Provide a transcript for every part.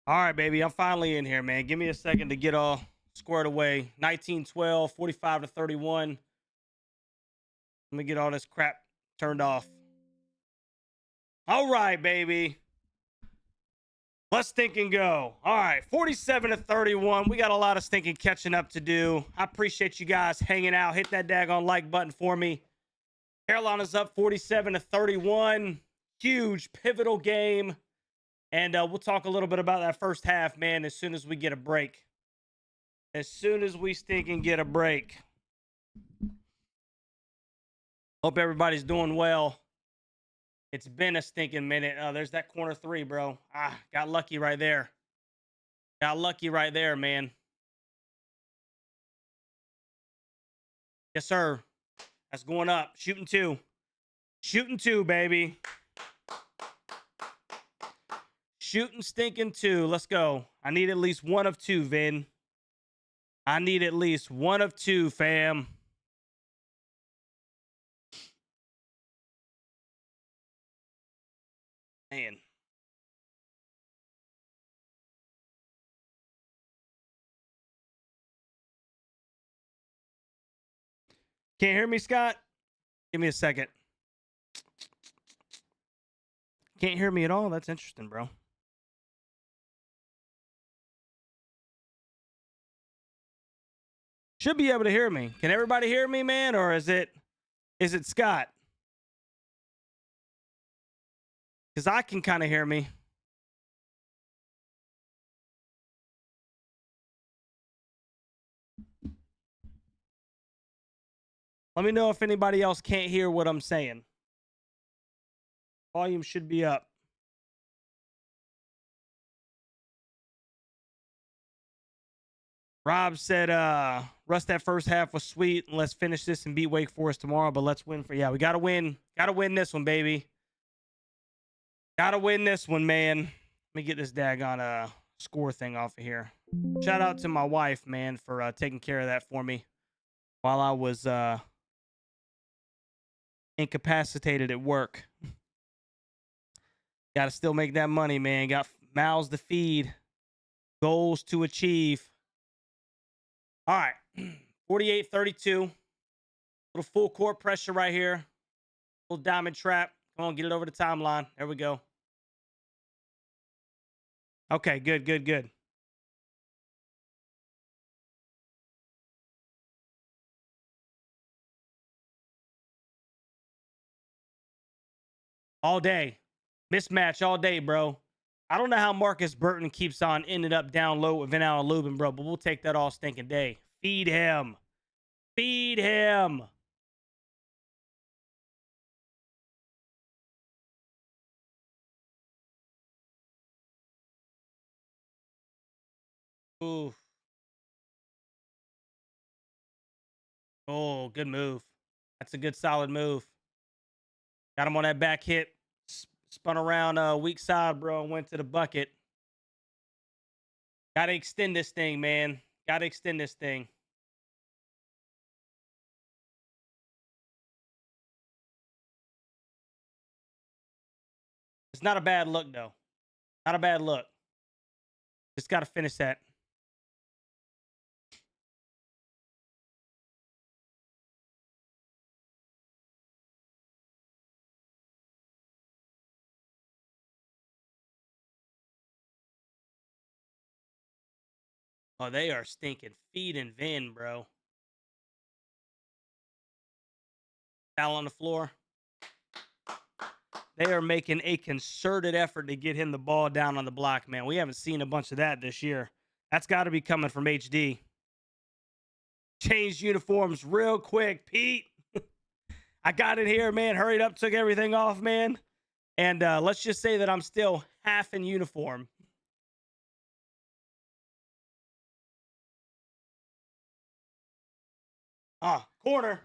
All right, baby. I'm finally in here, man. Give me a second to get all squared away. 1912, 45 to 31. Let me get all this crap turned off. All right, baby. Let's think and go. All right, 47 to 31. We got a lot of stinking catching up to do. I appreciate you guys hanging out. Hit that daggone like button for me. Carolina's up 47 to 31. Huge pivotal game. And we'll talk a little bit about that first half, man, as soon as we get a break. As soon as we stinking get a break. Hope everybody's doing well. It's been a stinking minute. There's that corner three, bro. Got lucky right there. Got lucky right there, man. Yes, sir. That's going up. Shooting two. Shooting two, baby. Shooting stinking two. Let's go. I need at least one of two, Vin. I need at least one of two, fam. Man. Can't hear me, Scott? Give me a second. Can't hear me at all? That's interesting, bro. Should be able to hear me. Can everybody hear me, man? Or is it Scott? Because I can kind of hear me. Let me know if anybody else can't hear what I'm saying. Volume should be up. Rob said, Russ, that first half was sweet. Let's finish this and beat Wake Forest tomorrow, but let's win we got to win. Got to win this one, baby. Got to win this one, man. Let me get this daggone score thing off of here. Shout out to my wife, man, for taking care of that for me while I was incapacitated at work. Got to still make that money, man. Got mouths to feed, goals to achieve. All right, 48-32. Little full court pressure right here. Little diamond trap. Come on, get it over the timeline. There we go. Okay, good. All day. Mismatch all day, bro. I don't know how Marcus Burton keeps on ending up down low with Van Allen Lubin, bro, but we'll take that all stinking day. Feed him. Feed him. Ooh. Oh, good move. That's a good solid move. Got him on that back hit. Spun around weak side, bro, and went to the bucket. Got to extend this thing, man. Got to extend this thing. It's not a bad look, though. Not a bad look. Just got to finish that. Oh, they are stinking feeding Vin, bro. Foul on the floor. They are making a concerted effort to get him the ball down on the block, man. We haven't seen a bunch of that this year. That's got to be coming from HD. Changed uniforms real quick, Pete. I got it here, man. Hurried up, took everything off, man. And let's just say that I'm still half in uniform. Corner.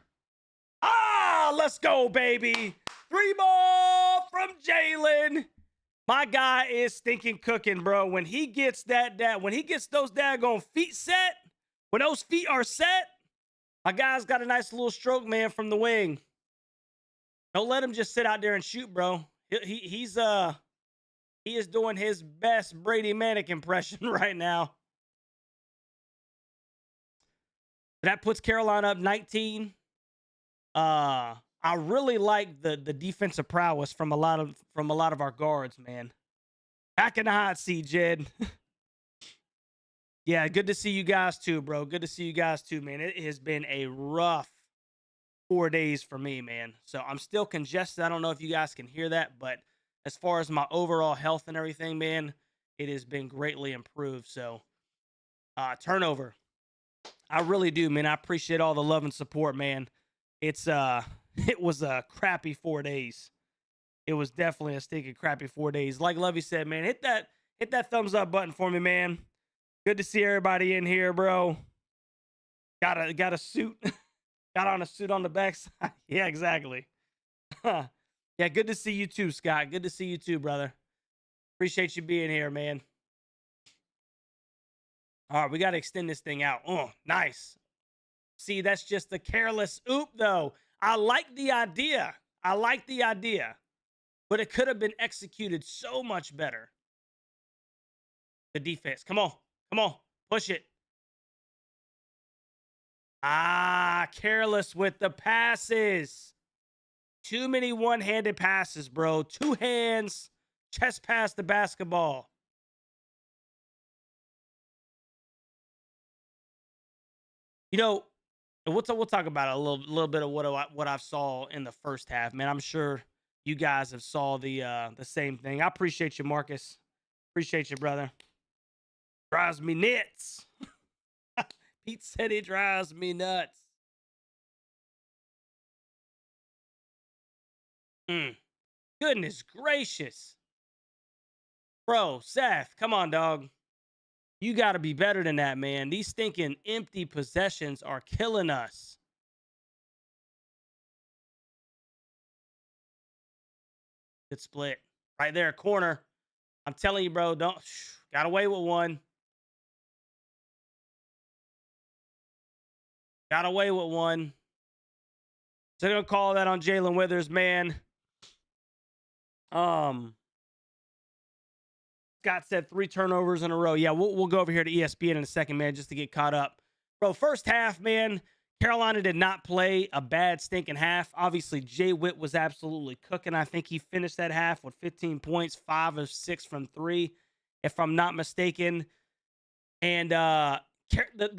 Let's go, baby. 3 ball from Jalen. My guy is stinking cooking, bro. When he gets when he gets those daggone feet set, when those feet are set, my guy's got a nice little stroke, man, from the wing. Don't let him just sit out there and shoot, bro. He's He is doing his best Brady Manic impression right now. That puts Carolina up 19. I really like the defensive prowess from a lot of our guards, man. Back in the hot seat, Jed. Yeah, good to see you guys too, bro. Good to see you guys too, man. It has been a rough 4 days for me, man. So I'm still congested. I don't know if you guys can hear that, but as far as my overall health and everything, man, it has been greatly improved. So turnover. I really do, man. I appreciate all the love and support, man. It's it was a crappy 4 days. It was definitely a stinking crappy 4 days. Like Lovey said, man, hit that thumbs up button for me, man. Good to see everybody in here, bro. Got a suit. Got on a suit on the backside. Yeah, exactly. Yeah, good to see you too, Scott. Good to see you too, brother. Appreciate you being here, man. All right, we got to extend this thing out. Oh, nice. See, that's just a careless oop, though. I like the idea. But it could have been executed so much better. The defense. Come on. Push it. Careless with the passes. Too many one-handed passes, bro. 2 hands. Chest pass the basketball. You know, we'll talk about a little bit of what I've saw in the first half, man. I'm sure you guys have saw the same thing. I appreciate you, Marcus. Appreciate you, brother. Drives me nuts. Pete said it drives me nuts. Goodness gracious. Bro, Seth, come on, dog. You got to be better than that, man. These stinking empty possessions are killing us. Good split. Right there, corner. I'm telling you, bro, got away with one. Got away with one. So they're going to call that on Jalen Withers, man. Scott said 3 turnovers in a row. Yeah, we'll go over here to ESPN in a second, man, just to get caught up. Bro, first half, man, Carolina did not play a bad stinking half. Obviously, Jay Witt was absolutely cooking. I think he finished that half with 15 points, 5 of 6 from 3, if I'm not mistaken. And the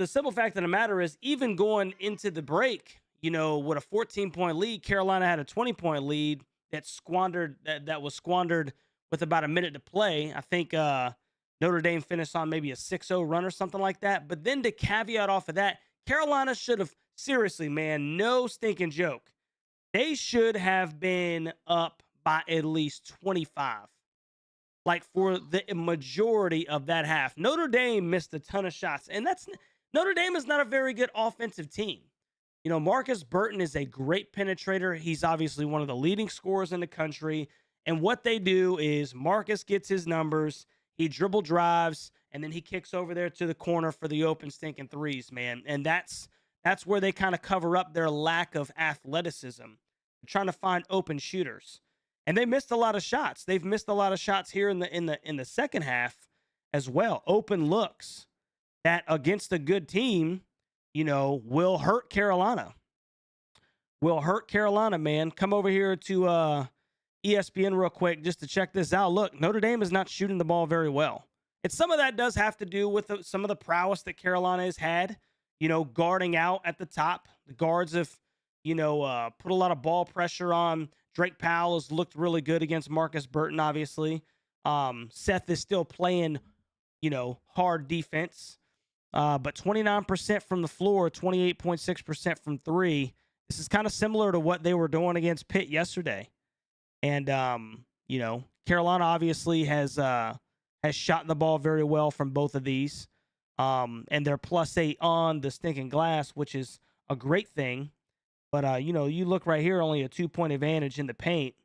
simple fact of the matter is, even going into the break, with a 14-point lead, Carolina had a 20-point lead that was squandered with about a minute to play. I think Notre Dame finished on maybe a 6-0 run or something like that. But then to caveat off of that, Carolina should have, seriously, man, no stinking joke, they should have been up by at least 25. Like for the majority of that half. Notre Dame missed a ton of shots. And Notre Dame is not a very good offensive team. Marcus Burton is a great penetrator. He's obviously one of the leading scorers in the country. And what they do is Marcus gets his numbers, he dribble drives, and then he kicks over there to the corner for the open stinking threes, man. And that's where they kind of cover up their lack of athleticism. They're trying to find open shooters. And they missed a lot of shots. They've missed a lot of shots here in the second half as well. Open looks that against a good team, will hurt Carolina. Will hurt Carolina, man. Come over here to ESPN real quick just to check this out. Look, Notre Dame is not shooting the ball very well. And some of that does have to do with some of the prowess that Carolina has had, guarding out at the top. The guards have, put a lot of ball pressure on. Drake Powell has looked really good against Marcus Burton, obviously. Seth is still playing, hard defense. But 29% from the floor, 28.6% from 3. This is kind of similar to what they were doing against Pitt yesterday. And, Carolina obviously has shot the ball very well from both of these. And they're +8 on the stinking glass, which is a great thing. But, you look right here, only a 2-point advantage in the paint.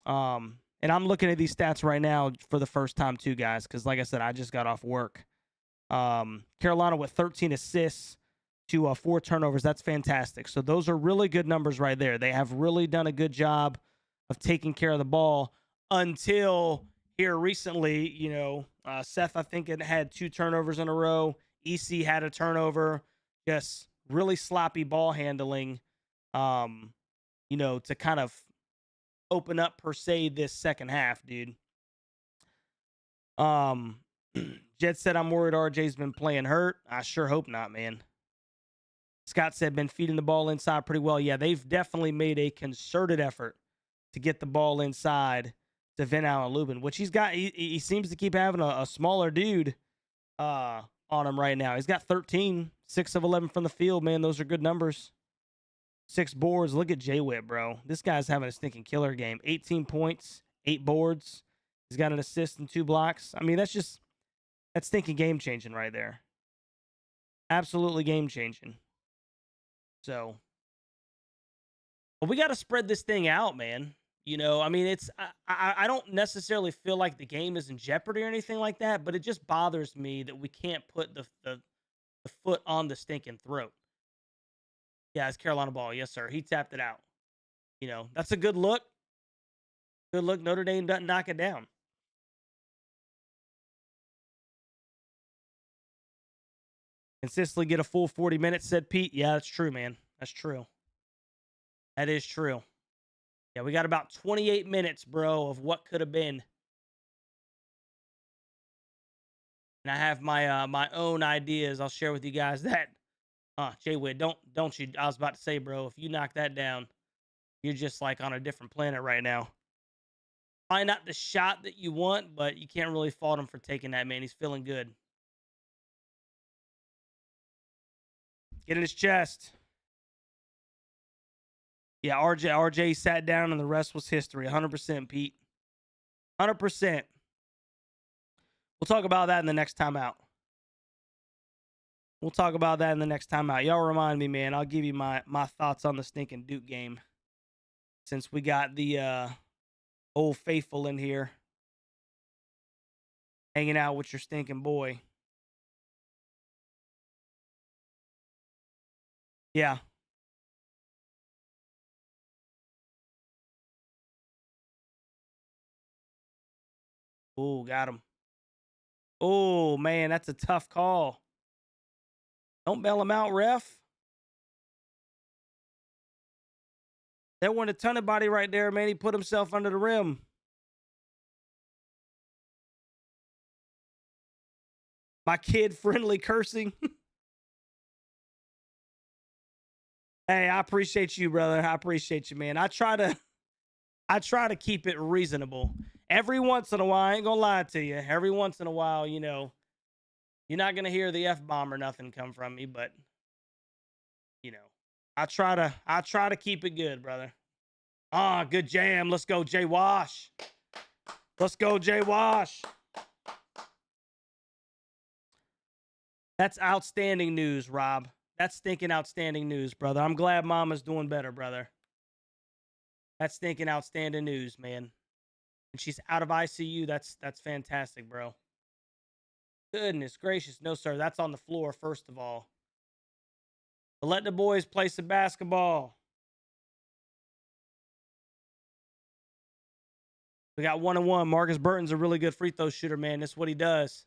And I'm looking at these stats right now for the first time too, guys, because like I said, I just got off work. Carolina with 13 assists to 4 turnovers. That's fantastic. So those are really good numbers right there. They have really done a good job of taking care of the ball until here recently, Seth, I think it had 2 turnovers in a row. EC had a turnover. Just really sloppy ball handling, to kind of open up per se this second half, dude. Jet said, I'm worried RJ's been playing hurt. I sure hope not, man. Scott said, been feeding the ball inside pretty well. Yeah, they've definitely made a concerted effort to get the ball inside to Van Allen Lubin, which he's got. He seems to keep having a smaller dude on him right now. He's got 13, 6 of 11 from the field, man. Those are good numbers. 6 boards. Look at Jay-Witt, bro. This guy's having a stinking killer game. 18 points, 8 boards. He's got an assist and 2 blocks. I mean, that's stinking game-changing right there. Absolutely game-changing. So, but we got to spread this thing out, man. I mean, I don't necessarily feel like the game is in jeopardy or anything like that, but it just bothers me that we can't put the foot on the stinking throat. Yeah, it's Carolina ball. Yes, sir. He tapped it out. That's a good look. Good look. Notre Dame doesn't knock it down. Consistently get a full 40 minutes, said Pete. Yeah, that's true, man. That's true. That is true. Yeah, we got about 28 minutes, bro, of what could have been. And I have my own ideas. I'll share with you guys that. Jay-Witt, don't you? I was about to say, bro, if you knock that down, you're just like on a different planet right now. Probably not the shot that you want, but you can't really fault him for taking that, man. He's feeling good. Get in his chest. Yeah, RJ sat down and the rest was history. 100%, Pete. 100%. We'll talk about that in the next timeout. Y'all remind me, man. I'll give you my thoughts on the stinking Duke game. Since we got the old faithful in here hanging out with your stinking boy. Yeah. Oh, got him. Oh, man, that's a tough call. Don't bail him out, ref. There wasn't a ton of body right there, man. He put himself under the rim. My kid-friendly cursing. Hey, I appreciate you, brother. I appreciate you, man. I try to keep it reasonable. Every once in a while, I ain't gonna lie to you. Every once in a while, you're not gonna hear the F-bomb or nothing come from me, but I try to keep it good, brother. Good jam. Let's go, Jay Wash. Let's go, Jay Wash. That's outstanding news, Rob. That's stinking outstanding news, brother. I'm glad Mama's doing better, brother. That's stinking outstanding news, man. And she's out of ICU. That's fantastic, bro. Goodness gracious. No, sir. That's on the floor, first of all. But let the boys play some basketball. We got 1-1. Marcus Burton's a really good free throw shooter, man. That's what he does.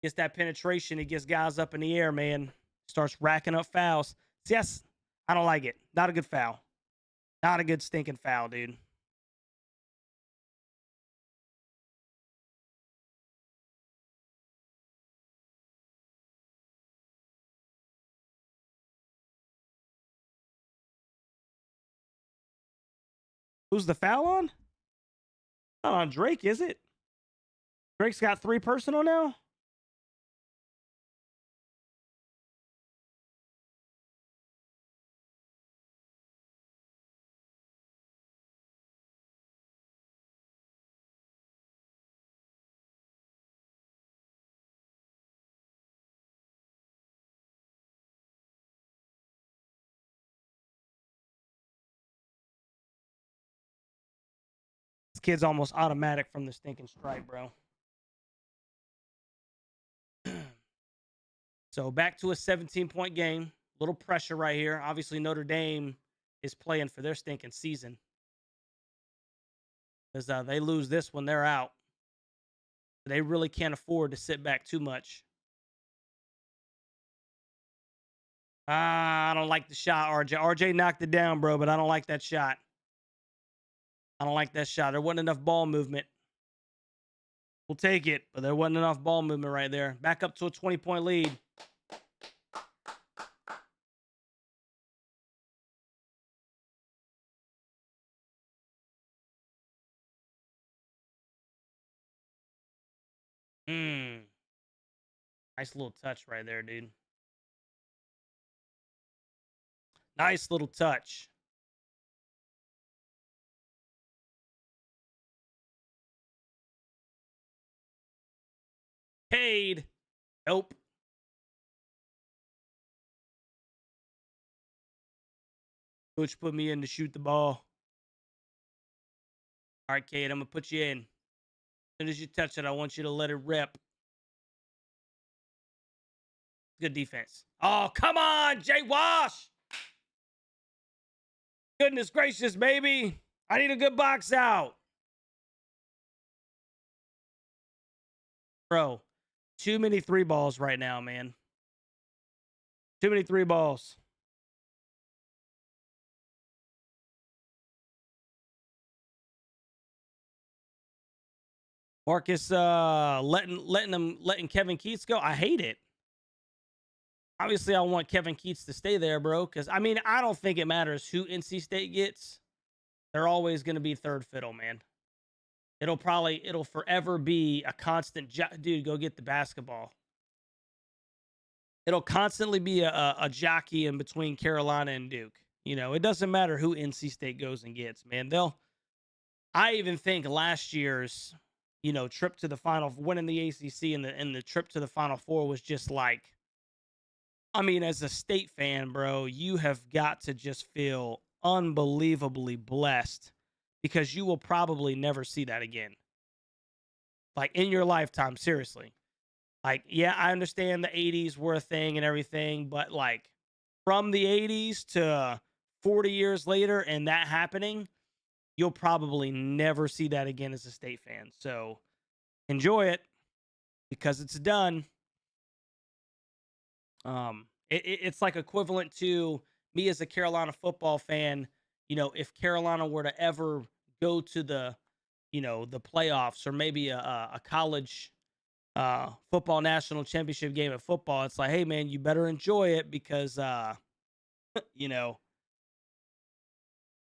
Gets that penetration. He gets guys up in the air, man. Starts racking up fouls. See, I don't like it. Not a good foul. Not a good stinking foul, dude. Who's the foul on? Not on Drake, is it? Drake's got 3 personal now? This kid's almost automatic from the stinking strike, bro. So back to a 17-point game. Little pressure right here. Obviously, Notre Dame is playing for their stinking season. Because they lose this one, they're out. They really can't afford to sit back too much. I don't like the shot, RJ. RJ knocked it down, bro, but I don't like that shot. I don't like that shot. There wasn't enough ball movement. We'll take it, but there wasn't enough ball movement right there. Back up to a 20-point lead. Nice little touch right there, dude. Nice little touch. Cade. Nope. Coach put me in to shoot the ball. All right, Cade, I'm going to put you in. As soon as you touch it, I want you to let it rip. Good defense. Oh, come on, Jay Wash. Goodness gracious, baby. I need a good box out. Bro, too many 3 balls right now, man. Too many 3 balls. Marcus letting Kevin Keats go. I hate it. Obviously, I want Kevin Keats to stay there, bro. Because I mean, I don't think it matters who NC State gets. They're always going to be third fiddle, man. It'll forever be a constant. Dude, go get the basketball. It'll constantly be a jockey in between Carolina and Duke. You know, it doesn't matter who NC State goes and gets, man. I even think last year's, trip to the final, winning the ACC and the trip to the Final Four was just like, I mean, as a State fan, bro, you have got to just feel unbelievably blessed because you will probably never see that again. Like in your lifetime, seriously. Like, yeah, I understand the 80s were a thing and everything, but like from the 80s to 40 years later and that happening, you'll probably never see that again as a State fan. So enjoy it because it's done. It's like equivalent to me as a Carolina football fan. If Carolina were to ever go to the playoffs or maybe a college football national championship game of football, it's like, hey man, you better enjoy it because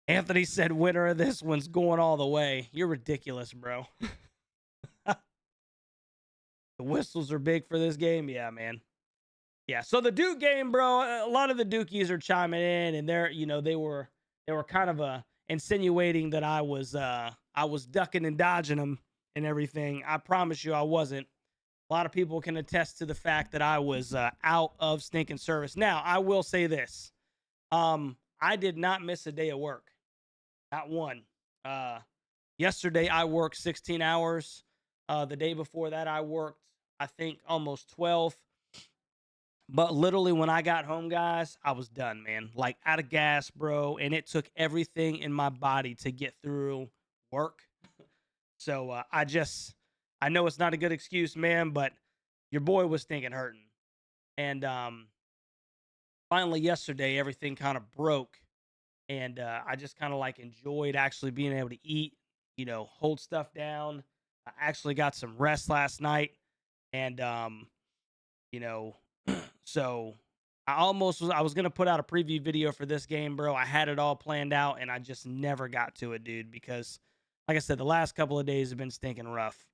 Anthony said winner of this one's going all the way. You're ridiculous, bro. The whistles are big for this game. Yeah, man. Yeah, so the Duke game, bro, a lot of the Dukies are chiming in and they were kind of insinuating that I was ducking and dodging them and everything. I promise you I wasn't. A lot of people can attest to the fact that I was out of stinking service. Now, I will say this. I did not miss a day of work. Not one. Yesterday, I worked 16 hours. The day before that, I worked, I think, almost 12. But literally, when I got home, guys, I was done, man. Like, out of gas, bro. And it took everything in my body to get through work. So, I know it's not a good excuse, man, but your boy was thinking hurting. And finally, yesterday, everything kind of broke. And I just kind of like enjoyed actually being able to eat, hold stuff down. I actually got some rest last night. And, so I was going to put out a preview video for this game, bro. I had it all planned out and I just never got to it, dude, because like I said, the last couple of days have been stinking rough.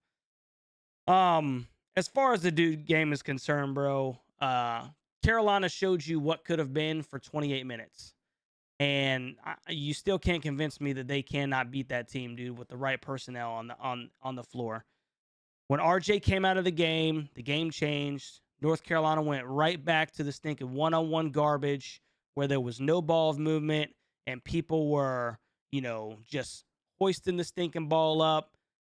As far as the Duke game is concerned, bro, Carolina showed you what could have been for 28 minutes. And you still can't convince me that they cannot beat that team, dude, with the right personnel on the floor. When RJ came out of the game changed. North Carolina went right back to the stinking one-on-one garbage where there was no ball movement and people were, just hoisting the stinking ball up.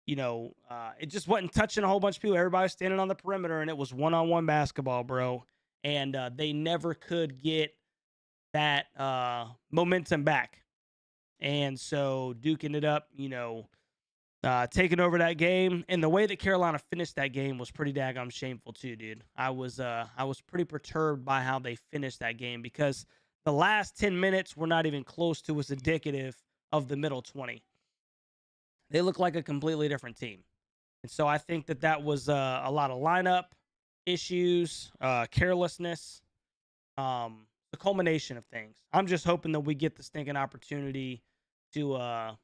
It just wasn't touching a whole bunch of people. Everybody was standing on the perimeter and it was one-on-one basketball, bro. And they never could get that momentum back. And so Duke ended up, taking over that game. And the way that Carolina finished that game was pretty daggone shameful too, dude. I was pretty perturbed by how they finished that game because the last 10 minutes were not even close to as indicative of the middle 20. They look like a completely different team. And so I think that was a lot of lineup issues, carelessness, the culmination of things. I'm just hoping that we get the stinking opportunity to,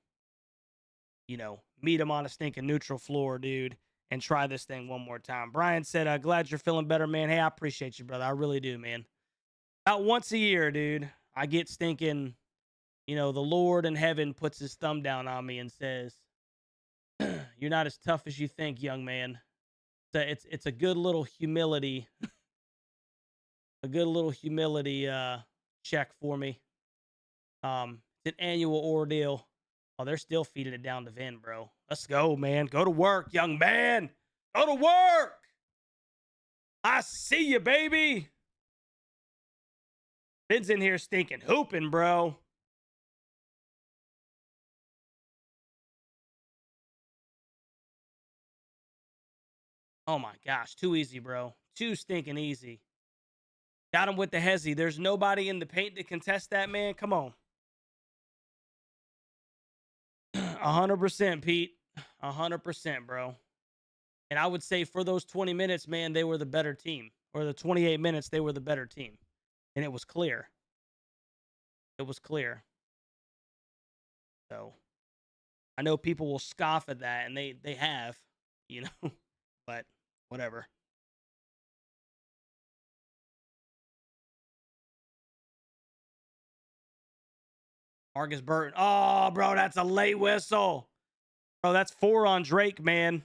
meet them on a stinking neutral floor, dude, and try this thing one more time. Brian said, glad you're feeling better, man. Hey, I appreciate you, brother. I really do, man. About once a year, dude, I get stinking, the Lord in heaven puts his thumb down on me and says, you're not as tough as you think, young man. So it's a good little humility, check for me. It's an annual ordeal. Oh, they're still feeding it down to Vin, bro. Let's go, man. Go to work, young man. Go to work. I see you, baby. Vin's in here stinking hooping, bro. Oh my gosh, too easy, bro. Too stinking easy. Got him with the hezzy. There's nobody in the paint to contest that, man. Come on. 100%, Pete. 100%, bro. And I would say for those 20 minutes, man, they were the better team. Or the 28 minutes, they were the better team. And it was clear. It was clear. So I know people will scoff at that, and they have, but whatever. Marcus Burton. Oh, bro, that's a late whistle. Bro, that's 4 on Drake, man.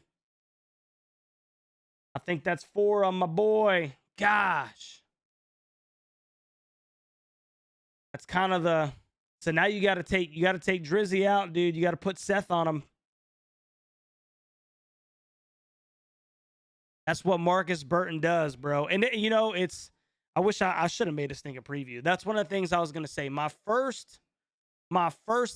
I think that's 4 on my boy. Gosh. That's kind of the... So now you got to take Drizzy out, dude. You got to put Seth on him. That's what Marcus Burton does, bro. And, it's... I wish I should have made a stinking preview. That's one of the things I was going to say. My first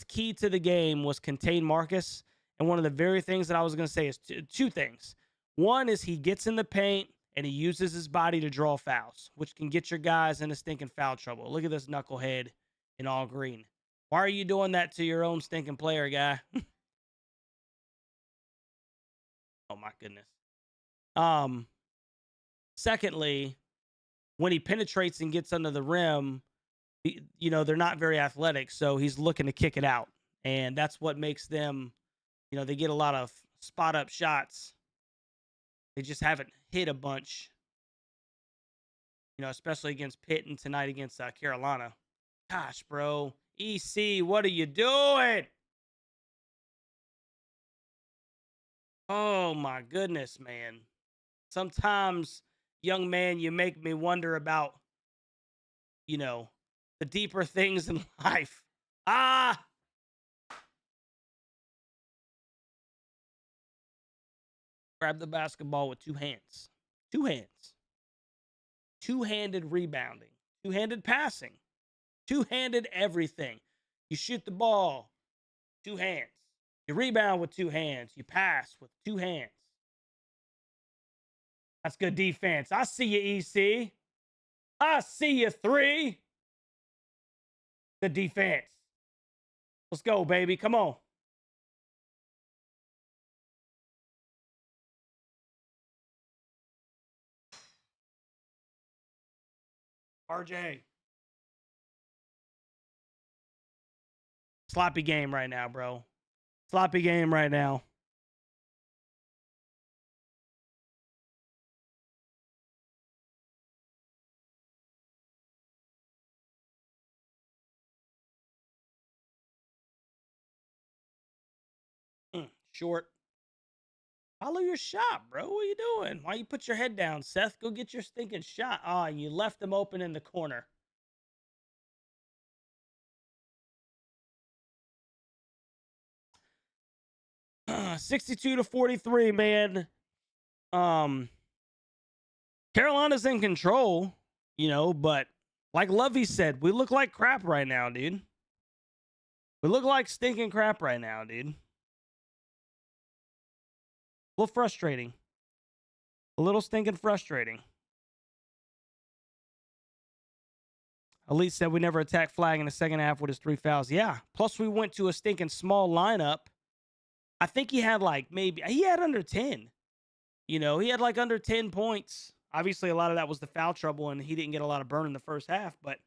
key to the game was contain Marcus. And one of the very things that I was going to say is two things. One is he gets in the paint and he uses his body to draw fouls, which can get your guys into stinking foul trouble. Look at this knucklehead in all green. Why are you doing that to your own stinking player, guy? Oh, my goodness. Secondly, when he penetrates and gets under the rim, they're not very athletic, so he's looking to kick it out. And that's what makes them, they get a lot of spot-up shots. They just haven't hit a bunch, especially against Pitt and tonight against Carolina. Gosh, bro. EC, what are you doing? Oh, my goodness, man. Sometimes, young man, you make me wonder about, the deeper things in life. Grab the basketball with 2 hands. 2 hands. 2-handed rebounding. 2-handed passing. 2-handed everything. You shoot the ball, 2 hands. You rebound with 2 hands. You pass with 2 hands. That's good defense. I see you, EC. I see you, 3. Good defense. Let's go, baby. Come on. RJ. Sloppy game right now, bro. Sloppy game right now. Short. Follow your shot, bro. What are you doing? Why you put your head down, Seth? Go get your stinking shot. Oh, and you left him open in the corner. Uh, 62-43, man. Carolina's in control, but like Lovey said, we look like crap right now, dude. We look like stinking crap right now, dude. A little frustrating. A little stinking frustrating. Elite said we never attacked Flag in the second half with his 3 fouls. Yeah. Plus, we went to a stinking small lineup. I think he had he had under 10. You know, he had like under 10 points. Obviously, a lot of that was the foul trouble, and he didn't get a lot of burn in the first half. But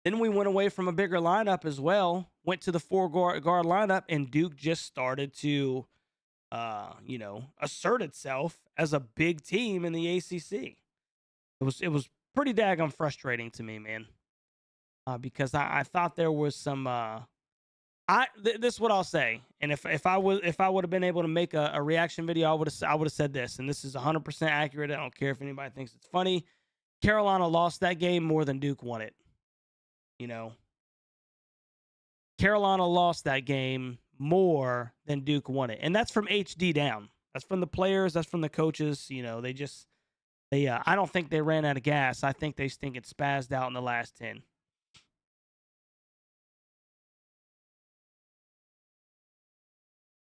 then we went away from a bigger lineup as well, went to the 4 guard lineup, and Duke just started to, assert itself as a big team in the ACC. It was pretty daggone frustrating to me, man, because I thought there was some. This is what I'll say, and if I would have been able to make a reaction video, I would have said this, and this is 100% accurate. I don't care if anybody thinks it's funny. Carolina lost that game more than Duke won it. You know, Carolina lost that game more than Duke won it, and that's from HD down. That's from the players. That's from the coaches. You know, I don't think they ran out of gas. I think they stinking spazzed out in the last 10.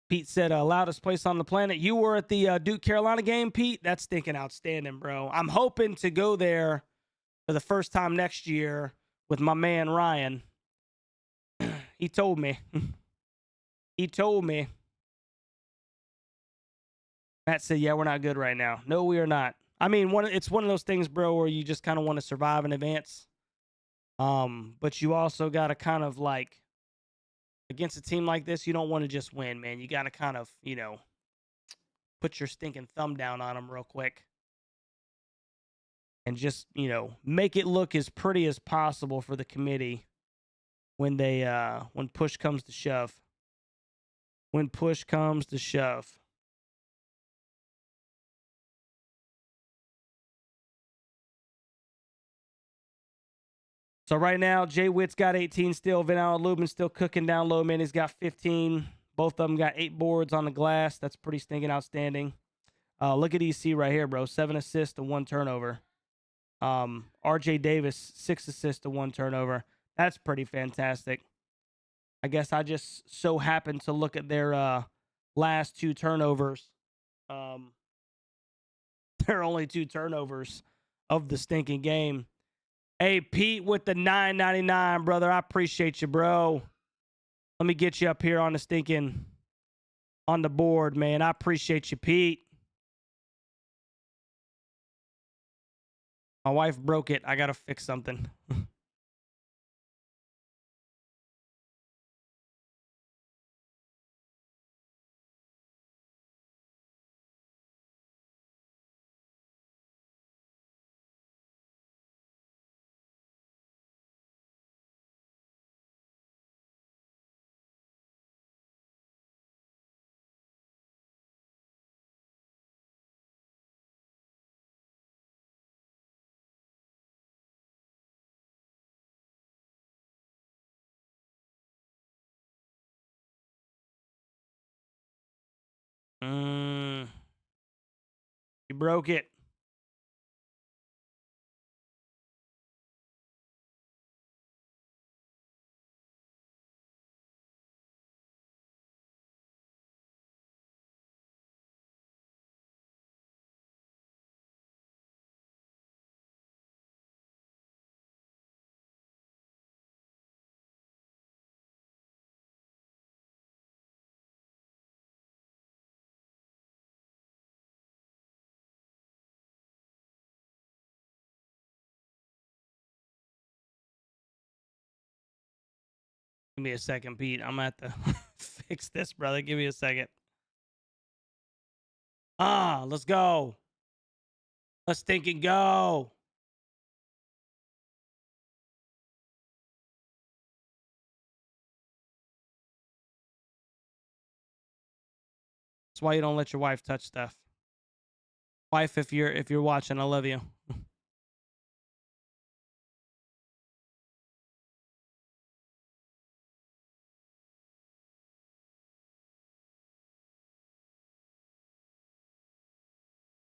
Pete said, loudest place on the planet. You were at the Duke Carolina game, Pete? That's stinking outstanding, bro. I'm hoping to go there for the first time next year with my man Ryan. He told me. He told me. Matt said, yeah, we're not good right now. No, we are not. I mean, it's one of those things, bro, where you just kind of want to survive in advance. But you also got to kind of like, against a team like this, you don't want to just win, man. You got to kind of, put your stinking thumb down on them real quick. And just, make it look as pretty as possible for the committee when push comes to shove. When push comes to shove. So right now, Jay Witt's got 18 still. Van Lubin's still cooking down low, man. He's got 15. Both of them got 8 boards on the glass. That's pretty stinking outstanding. Look at EC right here, bro. 7 assists to 1 turnover. RJ Davis, 6 assists to 1 turnover. That's pretty fantastic. I guess I just so happened to look at their last 2 turnovers. There are only 2 turnovers of the stinking game. Hey, Pete with the $9.99, brother. I appreciate you, bro. Let me get you up here on the board, man. I appreciate you, Pete. My wife broke it. I got to fix something. You broke it. Give me a second, Pete. I'm going to have to fix this, brother. Give me a second. Let's go. Let's stinking go. That's why you don't let your wife touch stuff. Wife, if you're watching, I love you.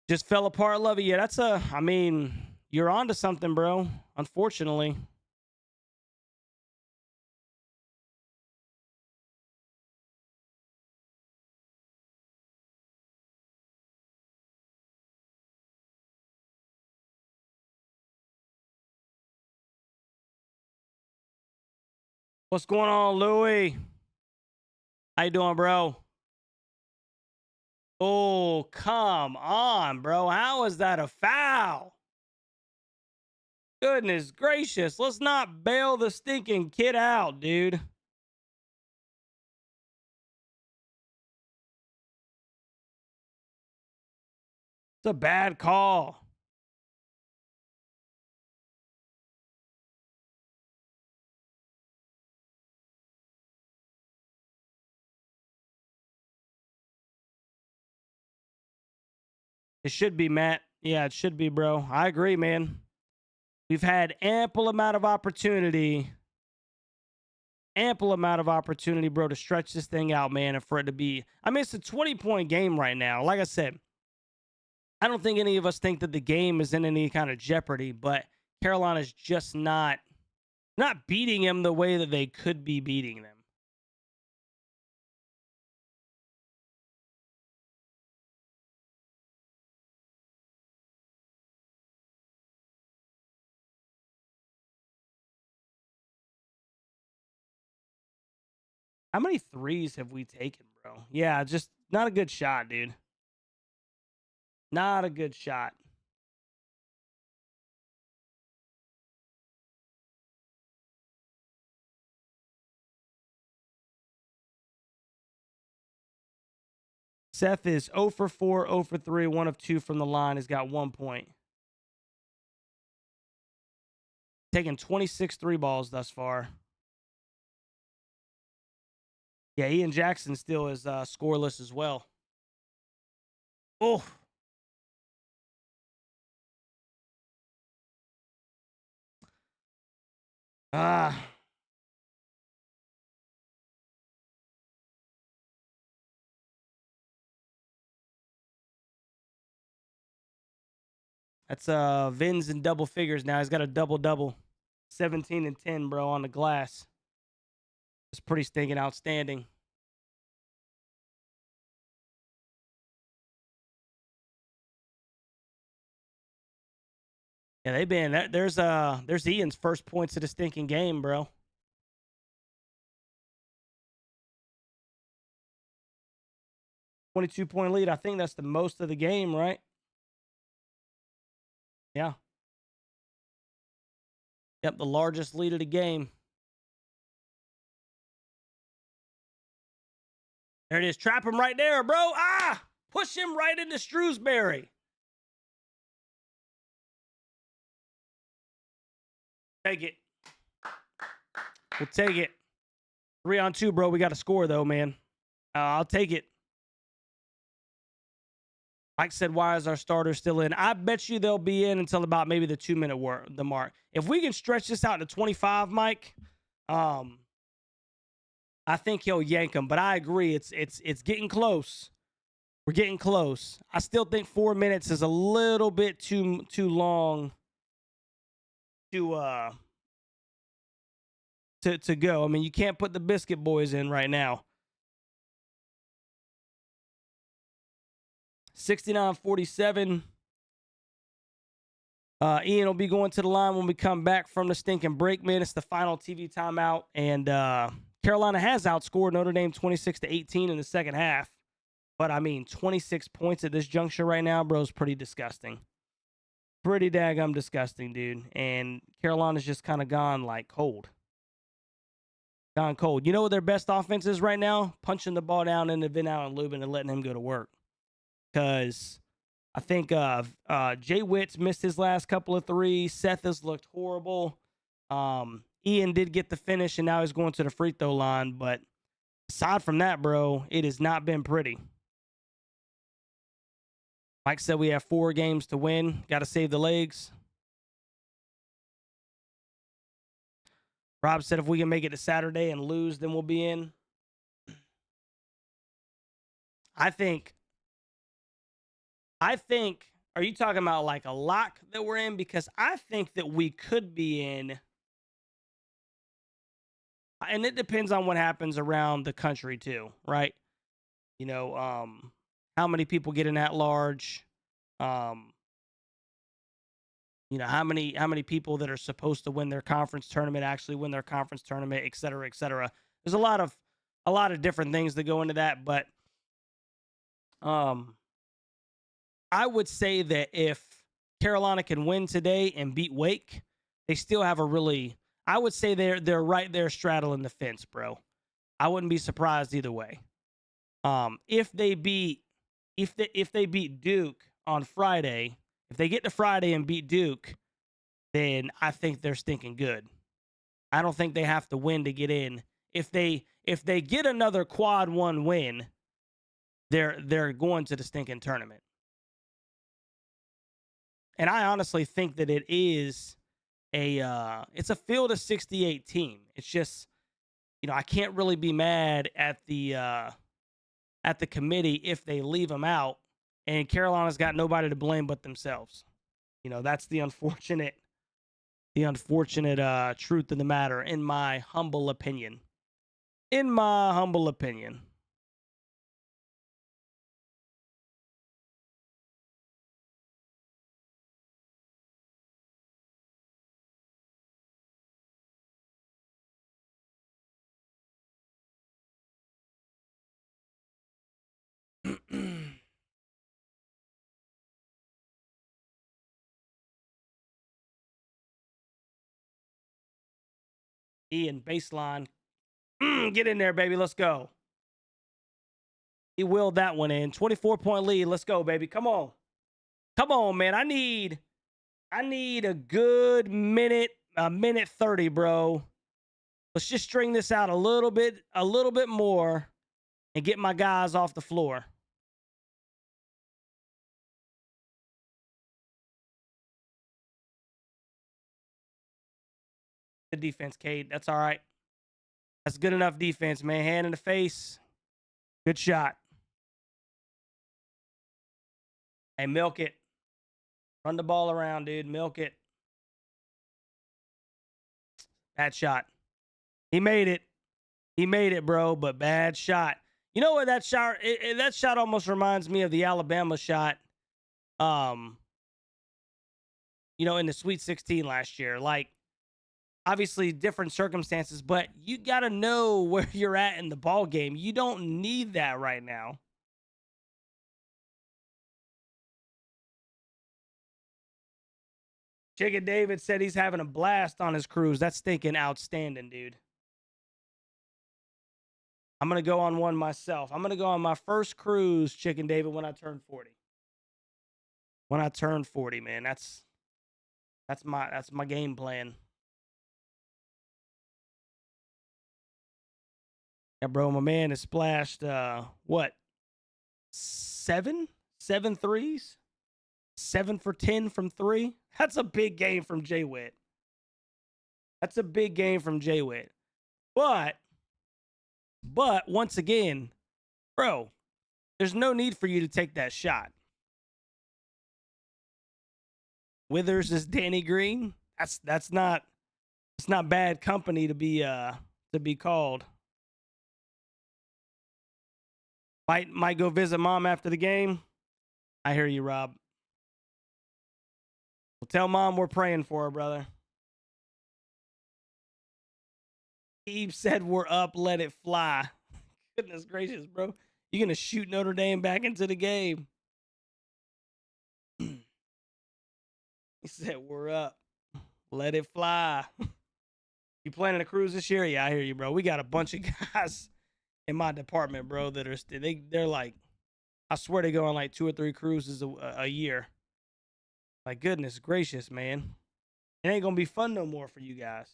Just fell apart, love you. Yeah, you're onto something, bro. Unfortunately. What's going on, Louie? How you doing, bro? Oh, come on, bro. How is that a foul? Goodness gracious. Let's not bail the stinking kid out, dude. It's a bad call. It should be, Matt. Yeah, it should be, bro. I agree, man. We've had ample amount of opportunity, bro, to stretch this thing out, man, and for it to be. I mean, it's a 20-point game right now. Like I said, I don't think any of us think that the game is in any kind of jeopardy, but Carolina's just not beating him the way that they could be beating them. How many threes have we taken, bro? Yeah, just not a good shot, dude. Not a good shot. Seth is 0 for 4, 0 for 3, 1 of 2 from the line. Has got 1 point. Taking 26 3 balls thus far. Yeah, Ian Jackson still is scoreless as well. Oh. Ah. That's Vins in double figures now. He's got a double-double. 17 and 10, bro, on the glass. It's pretty stinking outstanding. Yeah, they've been there's Ian's first points of the stinking game, bro. 22-point lead. I think that's the most of the game, right? Yeah. Yep, the largest lead of the game. There it is. Trap him right there, bro. Ah! Push him right into Shrewsbury. Take it. We'll take it. 3-on-2, bro. We got to score, though, man. I'll take it. Mike said, why is our starter still in? I bet you they'll be in until about maybe the 2-minute mark. If we can stretch this out to 25, Mike, I think he'll yank them. But I agree, it's getting close. We're getting close. I still think 4 minutes is a little bit too long to go. I mean, you can't put the Biscuit Boys in right now. 69-47. Ian will be going to the line when we come back from the stinking break, man. It's the final TV timeout, and Carolina has outscored Notre Dame 26-18 in the second half. But, I mean, 26 points at this juncture right now, bro, is pretty disgusting. Pretty daggum disgusting, dude. And Carolina's just kind of gone, like, cold. Gone cold. You know what their best offense is right now? Punching the ball down into Van Allen Lubin and letting him go to work. Because I think Jay Witt's missed his last couple of threes. Seth has looked horrible. Ian did get the finish, and now he's going to the free throw line. But aside from that, bro, it has not been pretty. Mike said we have 4 games to win. Got to save the legs. Rob said if we can make it to Saturday and lose, then we'll be in. I think, are you talking about like a lock that we're in? Because I think that we could be in. And it depends on what happens around the country too, right? You know, how many people get in at large? how many people that are supposed to win their conference tournament actually win their conference tournament, et cetera, et cetera. There's a lot of different things that go into that, but I would say that if Carolina can win today and beat Wake, they still have I would say they're right there straddling the fence, bro. I wouldn't be surprised either way. If they beat Duke on Friday, if they get to Friday and beat Duke, then I think they're stinking good. I don't think they have to win to get in. If they get another quad one win, they're going to the stinking tournament. And I honestly think that it is it's a field of 68 team. It's just, I can't really be mad at the committee if they leave them out, and Carolina's got nobody to blame but themselves. That's the unfortunate truth of the matter, in my humble opinion. Ian, baseline. Get in there, baby. Let's go. He willed that one in. 24-point lead. Let's go, baby. Come on, man. I need a good minute 30, bro. Let's just string this out a little bit more and get my guys off the floor. Good defense, Cade. That's all right. That's good enough defense, man. Hand in the face. Good shot. Hey, milk it. Run the ball around, dude. Milk it. Bad shot. He made it, bro, but bad shot. You know what, that shot almost reminds me of the Alabama shot in the Sweet 16 last year. Like, obviously different circumstances, but you got to know where you're at in the ball game. You don't need that right now. Chicken David said he's having a blast on his cruise. That's stinking outstanding, dude. I'm going to go on one myself. I'm going to go on my first cruise, Chicken David, when I turn 40. When I turn 40, man. That's my game plan. Yeah, bro, my man has splashed what? 7 threes? 7 for 10 from 3. That's a big game from Jay Witt. But once again, bro, there's no need for you to take that shot. Withers is Danny Green. That's not bad company to be called. Might go visit mom after the game. I hear you, Rob. Well, tell mom we're praying for her, brother. Eve said we're up, let it fly. Goodness gracious, bro. You're going to shoot Notre Dame back into the game. He said we're up, let it fly. You planning a cruise this year? Yeah, I hear you, bro. We got a bunch of guys in my department, bro, that are they're like, I swear they go on like 2 or 3 cruises a year. Like, goodness gracious, man. It ain't going to be fun no more for you guys.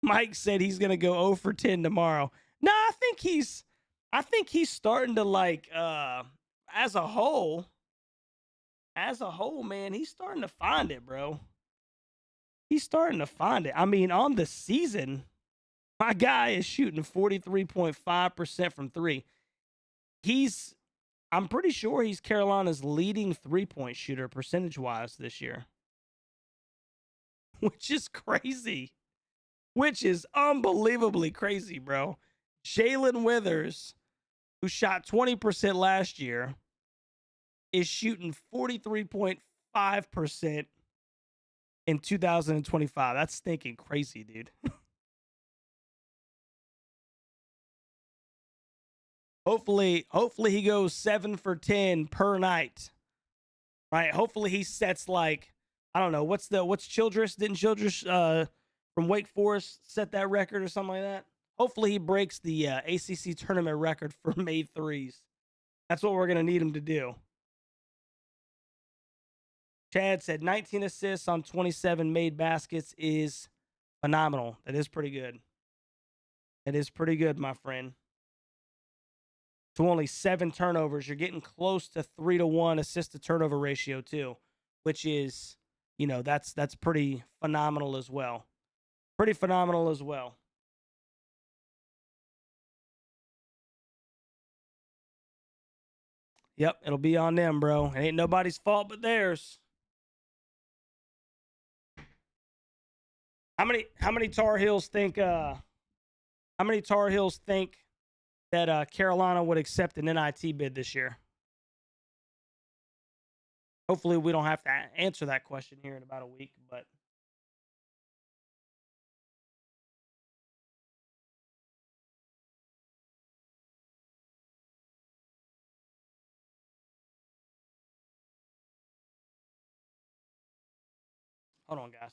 Mike said he's going to go 0 for 10 tomorrow. No, I think he's starting to, like, as a whole, man, he's starting to find it, bro. He's starting to find it. I mean, on the season, my guy is shooting 43.5% from 3. I'm pretty sure he's Carolina's leading 3-point shooter percentage-wise this year. Which is crazy. Which is unbelievably crazy, bro. Jalen Withers, who shot 20% last year, is shooting 43.5% 25% in 2025. That's stinking crazy, dude. Hopefully he goes 7 for 10 per night. Right? Hopefully he sets like, I don't know, what's Childress? Didn't Childress from Wake Forest set that record or something like that? Hopefully he breaks the ACC tournament record for made threes. That's what we're going to need him to do. Chad said 19 assists on 27 made baskets is phenomenal. That is pretty good. That is pretty good, my friend. To only 7 turnovers, you're getting close to 3-to-1 assist to turnover ratio too, which is, you know, that's pretty phenomenal as well. Pretty phenomenal as well. Yep, it'll be on them, bro. It ain't nobody's fault but theirs. How many Tar Heels think that Carolina would accept an NIT bid this year? Hopefully we don't have to answer that question here in about a week, but hold on, guys.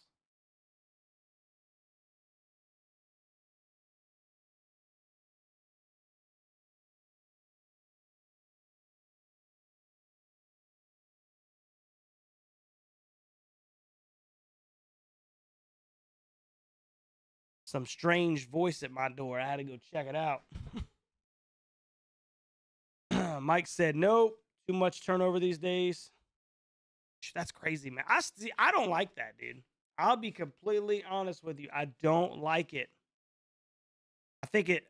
Some strange voice at my door. I had to go check it out. Mike said, nope, too much turnover these days. That's crazy, man. I don't like that, dude. I'll be completely honest with you. I don't like it. I think it.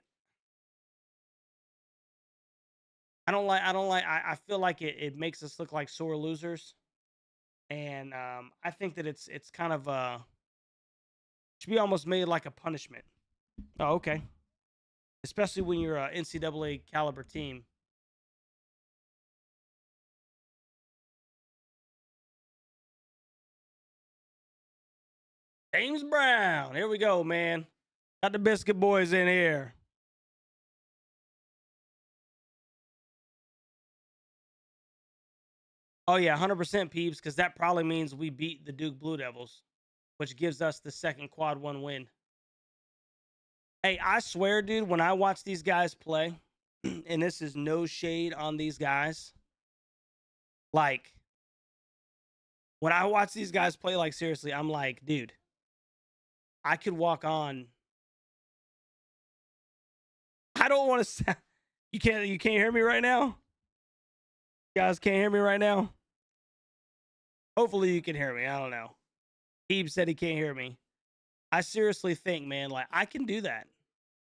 I feel like it makes us look like sore losers, and I think that it's kind of should be almost made like a punishment. Oh, okay. Especially when you're a NCAA caliber team. James Brown. Here we go, man. Got the Biscuit Boys in here. Oh, yeah, 100% Peeps, because that probably means we beat the Duke Blue Devils, which gives us the second quad 1 win. Hey, I swear, dude, when I watch these guys play, and this is no shade on these guys, like, when I watch these guys play, like, seriously, I'm like, dude, I could walk on. I don't want to. You can't hear me right now? You guys can't hear me right now? Hopefully you can hear me. I don't know. Heeb said he can't hear me. I seriously think, man, like, I can do that.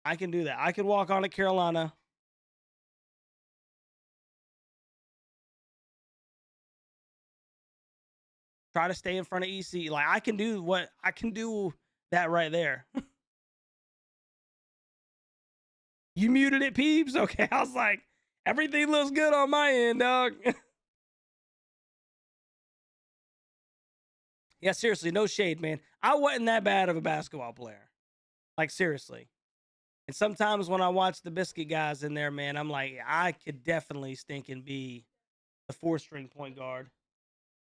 I can do that. I could walk on to Carolina. Try to stay in front of EC. Like, I can do that right there. You muted it, Peeps? Okay. I was like, everything looks good on my end, dog. Yeah, seriously, no shade, man. I wasn't that bad of a basketball player. Like, seriously. And sometimes when I watch the Biscuit guys in there, man, I'm like, I could definitely stink and be the 4-string point guard.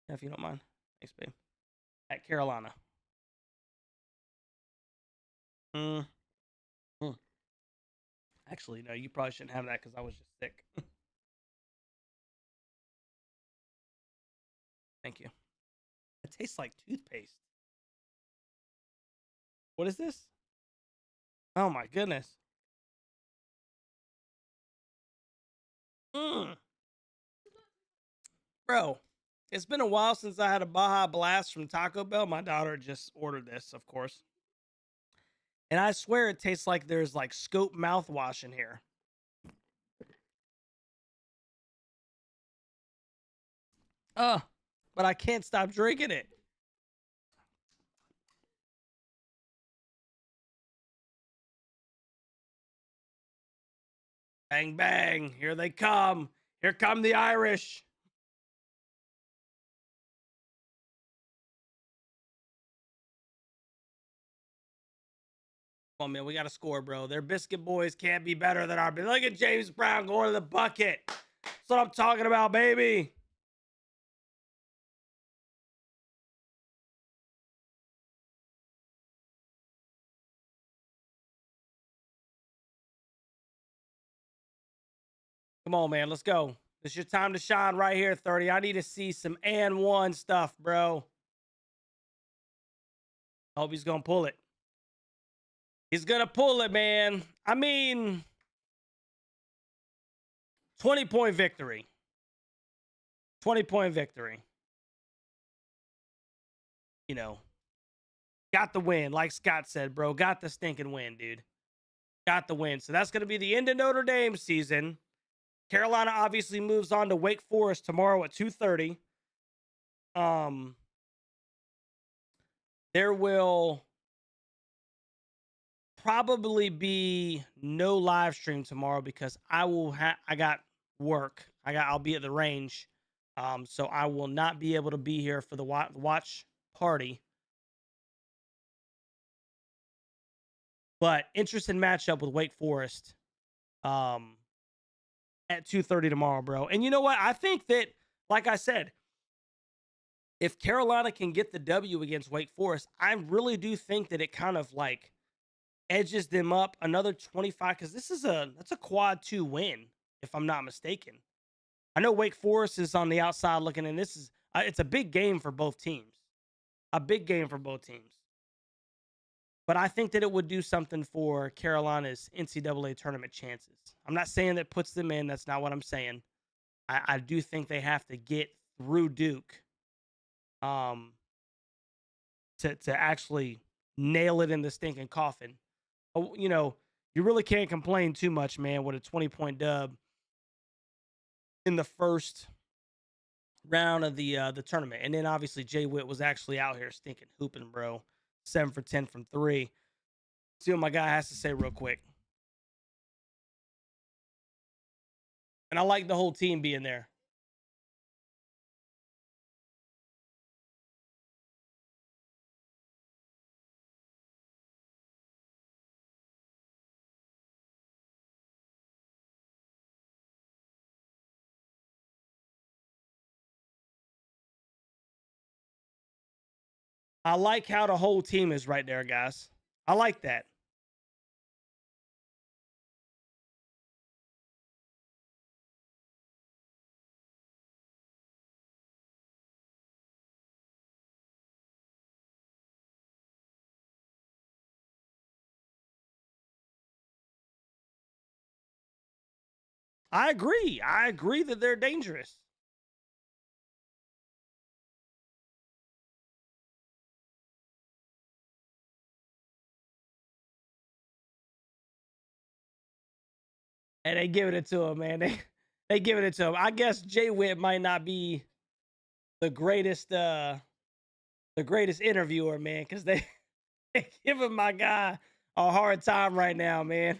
If you don't mind. Thanks, babe. At Carolina. Mm. Mm. Actually, no, you probably shouldn't have that because I was just sick. Thank you. It tastes like toothpaste. What is this? Oh my goodness. Mm. Bro, it's been a while since I had a Baja Blast from Taco Bell. My daughter just ordered this, of course. And I swear it tastes like there's like Scope mouthwash in here. But I can't stop drinking it. Bang, bang. Here they come. Here come the Irish. Come on, man. We got to score, bro. Their biscuit boys can't be better than our. Look at James Brown going to the bucket. That's what I'm talking about, baby. Come on, man. Let's go. It's your time to shine right here, 30. I need to see some and one stuff, bro. Hope he's going to pull it. He's going to pull it, man. I mean, 20-point victory. 20-point victory. You know, got the win. Like Scott said, bro, got the stinking win, dude. Got the win. So that's going to be the end of Notre Dame season. Carolina obviously moves on to Wake Forest tomorrow at 2:30. There will probably be no live stream tomorrow because I got work. I'll be at the range. So I will not be able to be here for the watch party. But interesting matchup with Wake Forest. At 2:30 tomorrow, bro. And you know what? I think that, like I said, if Carolina can get the W against Wake Forest, I really do think that it kind of like edges them up another 25 because that's a quad 2 win, if I'm not mistaken. I know Wake Forest is on the outside looking, and this is it's a big game for both teams. A big game for both teams. But I think that it would do something for Carolina's NCAA tournament chances. I'm not saying that puts them in. That's not what I'm saying. I do think they have to get through Duke to actually nail it in the stinking coffin. You know, you really can't complain too much, man, with a 20-point dub in the first round of the tournament. And then obviously Jay Witt was actually out here stinking hooping, bro. 7 for 10 from 3. See what my guy has to say real quick. And I like the whole team being there. I like how the whole team is right there, guys. I like that. I agree. I agree that they're dangerous. And they giving it to him, man. They giving it to him. I guess Jay Witt might not be the greatest interviewer, man, because they giving my guy a hard time right now, man.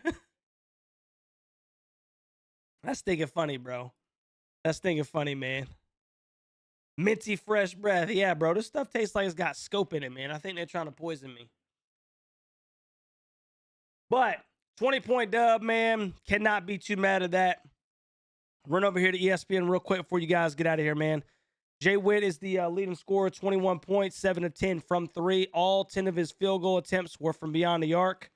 That's thinking funny, bro. That's thinking funny, man. Minty fresh breath. Yeah, bro. This stuff tastes like it's got scope in it, man. I think they're trying to poison me. But 20-point dub, man. Cannot be too mad at that. Run over here to ESPN real quick before you guys get out of here, man. Jay Witt is the leading scorer, 21 points, 7 of 10 from 3. All 10 of his field goal attempts were from beyond the arc.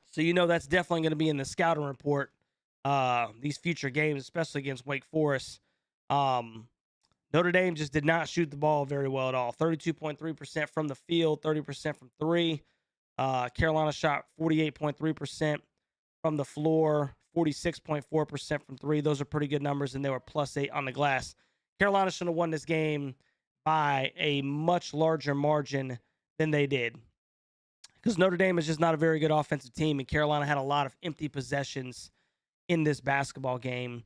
So you know that's definitely going to be in the scouting report. These future games, especially against Wake Forest. Notre Dame just did not shoot the ball very well at all. 32.3% from the field, 30% from 3. Carolina shot 48.3% from the floor, 46.4% from 3. Those are pretty good numbers, and they were +8 on the glass. Carolina should have won this game by a much larger margin than they did, because Notre Dame is just not a very good offensive team, and Carolina had a lot of empty possessions in this basketball game,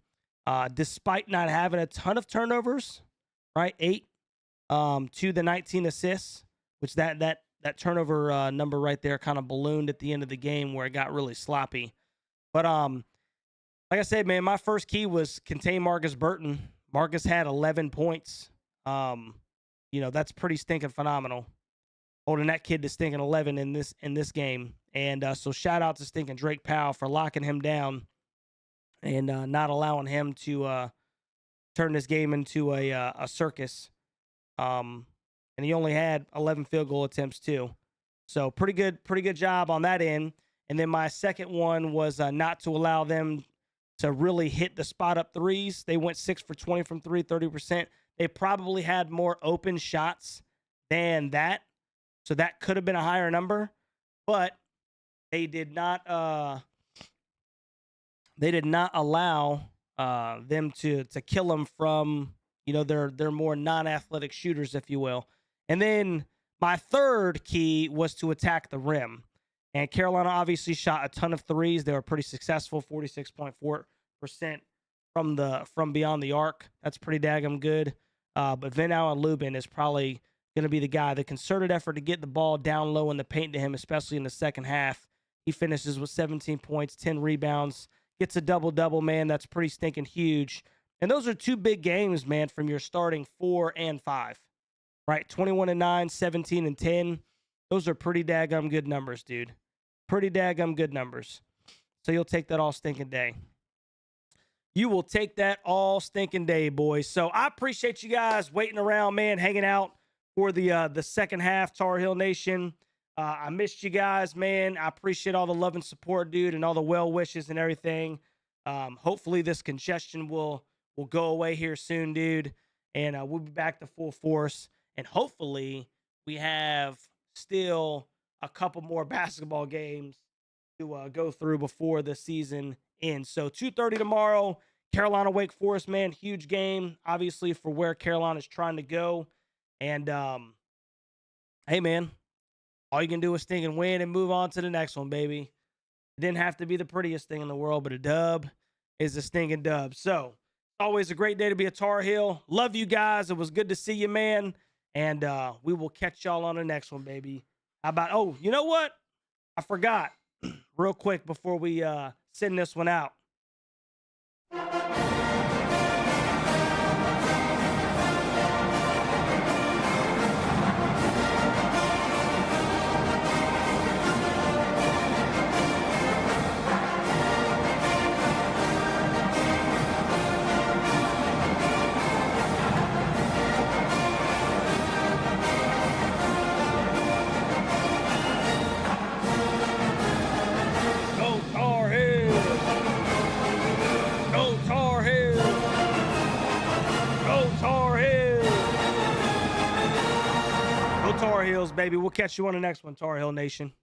despite not having a ton of turnovers, right? 8 to the 19 assists, which that turnover number right there kind of ballooned at the end of the game where it got really sloppy. But like I said, man, my first key was contain Marcus Burton. Marcus had 11 points. You know, that's pretty stinking phenomenal. holding that kid to stinking 11 in this game. And so shout out to stinking Drake Powell for locking him down and not allowing him to turn this game into a circus. And he only had 11 field goal attempts too. So pretty good job on that end. And then my second one was not to allow them to really hit the spot up threes. They went 6 for 20 from 3, 30%. They probably had more open shots than that. So that could have been a higher number, but they did not allow them to kill them from, their more non-athletic shooters, if you will. And then my third key was to attack the rim. And Carolina obviously shot a ton of threes. They were pretty successful, 46.4% from beyond the arc. That's pretty daggum good. But Van Allen Lubin is probably going to be the guy. The concerted effort to get the ball down low in the paint to him, especially in the second half. He finishes with 17 points, 10 rebounds, gets a double-double, man. That's pretty stinking huge. And those are two big games, man, from your starting 4 and 5. Right? 21-9, 17-10. Those are pretty daggum good numbers, dude. Pretty daggum good numbers. So you'll take that all stinking day. You will take that all stinking day, boys. So I appreciate you guys waiting around, man, hanging out for the second half, Tar Heel Nation. I missed you guys, man. I appreciate all the love and support, dude, and all the well wishes and everything. Hopefully this congestion will go away here soon, dude. And we'll be back to full force. And hopefully we have still a couple more basketball games to go through before the season ends. So 2:30 tomorrow, Carolina Wake Forest, man, huge game, obviously, for where Carolina is trying to go. And hey, man, all you can do is stink and win and move on to the next one, baby. It didn't have to be the prettiest thing in the world, but a dub is a stinking dub. So always a great day to be a Tar Heel. Love you guys. It was good to see you, man. And we will catch y'all on the next one, baby. How about, oh, you know what? I forgot real quick before we send this one out. Tar Heels, baby. We'll catch you on the next one, Tar Heel Nation.